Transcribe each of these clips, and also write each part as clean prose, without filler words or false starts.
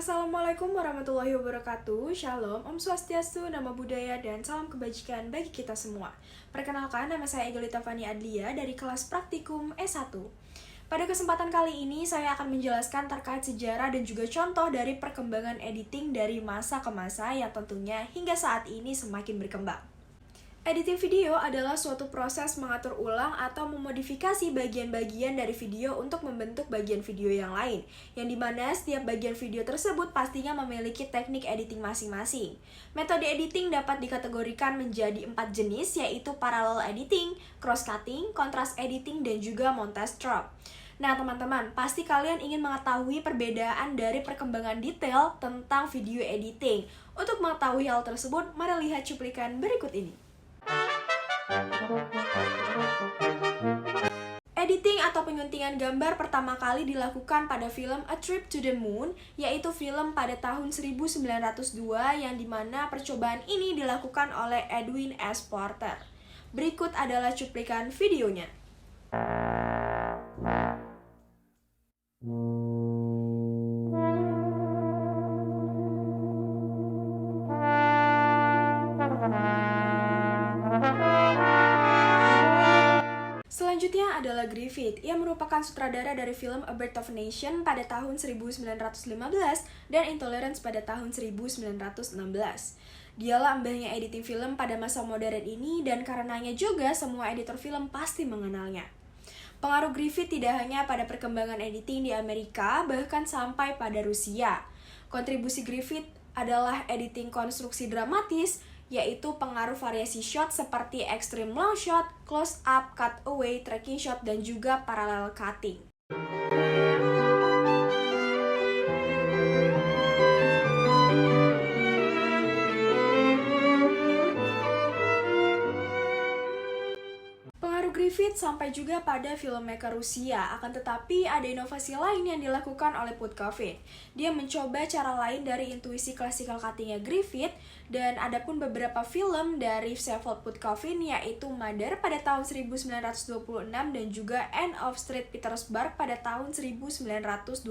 Assalamualaikum warahmatullahi wabarakatuh. Shalom, Om Swastiastu, Namo Buddhaya, dan salam kebajikan bagi kita semua. Perkenalkan, nama saya Egelita Fani Adlia dari kelas praktikum S1. Pada kesempatan kali ini, saya akan menjelaskan terkait sejarah dan juga contoh dari perkembangan editing dari masa ke masa yang tentunya hingga saat ini semakin berkembang. Editing video adalah suatu proses mengatur ulang atau memodifikasi bagian-bagian dari video untuk membentuk bagian video yang lain, yang dimana setiap bagian video tersebut pastinya memiliki teknik editing masing-masing. Metode editing dapat dikategorikan menjadi 4 jenis, yaitu parallel editing, cross-cutting, contrast editing, dan juga montage drop. Nah teman-teman, pasti kalian ingin mengetahui perbedaan dari perkembangan detail tentang video editing. Untuk mengetahui hal tersebut, mari lihat cuplikan berikut ini. Editing atau penyuntingan gambar pertama kali dilakukan pada film A Trip to the Moon, yaitu film pada tahun 1902 yang dimana percobaan ini dilakukan oleh Edwin S. Porter. Berikut adalah cuplikan videonya. Selanjutnya adalah Griffith. Ia merupakan sutradara dari film A Birth of a Nation pada tahun 1915 dan Intolerance pada tahun 1916. Dialah mbahnya editing film pada masa modern ini dan karenanya juga semua editor film pasti mengenalnya. Pengaruh Griffith tidak hanya pada perkembangan editing di Amerika, bahkan sampai pada Rusia. Kontribusi Griffith adalah editing konstruksi dramatis, yaitu pengaruh variasi shot seperti extreme long shot, close up, cut away, tracking shot, dan juga parallel cutting. Griffith sampai juga pada filmmaker Rusia, akan tetapi ada inovasi lain yang dilakukan oleh Putkovin. Dia mencoba cara lain dari intuisi classical cuttingnya Griffith, dan adapun beberapa film dari Vsevolod Putkovin yaitu Mother pada tahun 1926 dan juga End of Street Petersburg pada tahun 1927.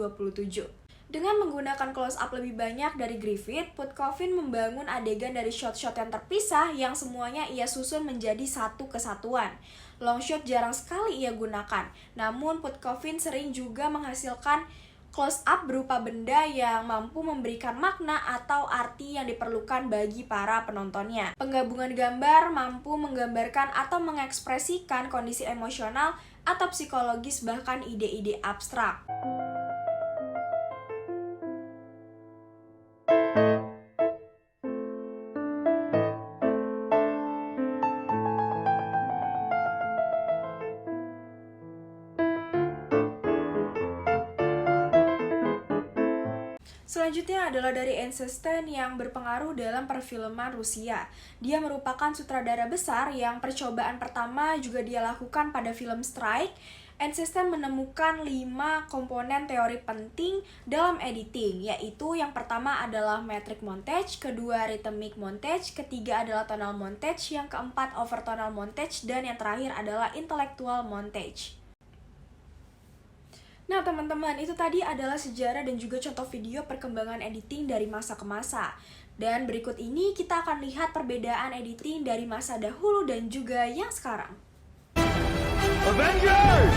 Dengan menggunakan close-up lebih banyak dari Griffith, Putkovin membangun adegan dari shot-shot yang terpisah yang semuanya ia susun menjadi satu kesatuan. Long shot jarang sekali ia gunakan, namun Putkovin sering juga menghasilkan close-up berupa benda yang mampu memberikan makna atau arti yang diperlukan bagi para penontonnya. Penggabungan gambar mampu menggambarkan atau mengekspresikan kondisi emosional atau psikologis bahkan ide-ide abstrak. Selanjutnya adalah dari Eisenstein yang berpengaruh dalam perfilman Rusia. Dia merupakan sutradara besar yang percobaan pertama juga dia lakukan pada film Strike. Eisenstein menemukan 5 komponen teori penting dalam editing, yaitu yang pertama adalah metric montage, kedua rhythmic montage, ketiga adalah tonal montage, yang keempat overtonal montage, dan yang terakhir adalah intellectual montage. Nah teman-teman, itu tadi adalah sejarah dan juga contoh video perkembangan editing dari masa ke masa. Dan berikut ini kita akan lihat perbedaan editing dari masa dahulu dan juga yang sekarang. Avengers!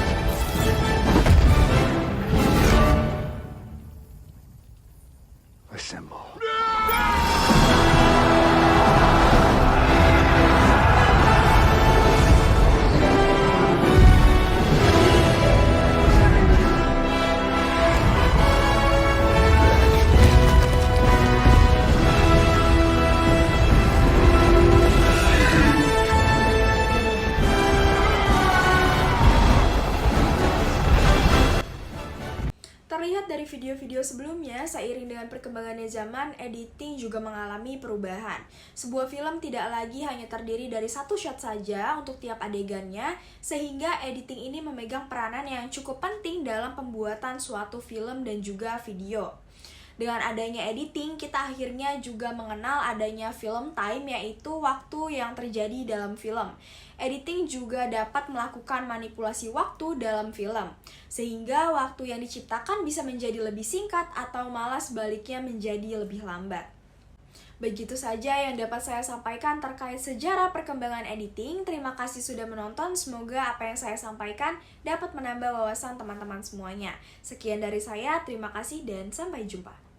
Assemble. Terlihat dari video-video sebelumnya, seiring dengan perkembangannya zaman, editing juga mengalami perubahan. Sebuah film tidak lagi hanya terdiri dari satu shot saja untuk tiap adegannya, sehingga editing ini memegang peranan yang cukup penting dalam pembuatan suatu film dan juga video. Dengan adanya editing, kita akhirnya juga mengenal adanya film time, yaitu waktu yang terjadi dalam film. Editing juga dapat melakukan manipulasi waktu dalam film, sehingga waktu yang diciptakan bisa menjadi lebih singkat atau malah sebaliknya menjadi lebih lambat. Begitu saja yang dapat saya sampaikan terkait sejarah perkembangan editing. Terima kasih sudah menonton. Semoga apa yang saya sampaikan dapat menambah wawasan teman-teman semuanya. Sekian dari saya, terima kasih dan sampai jumpa.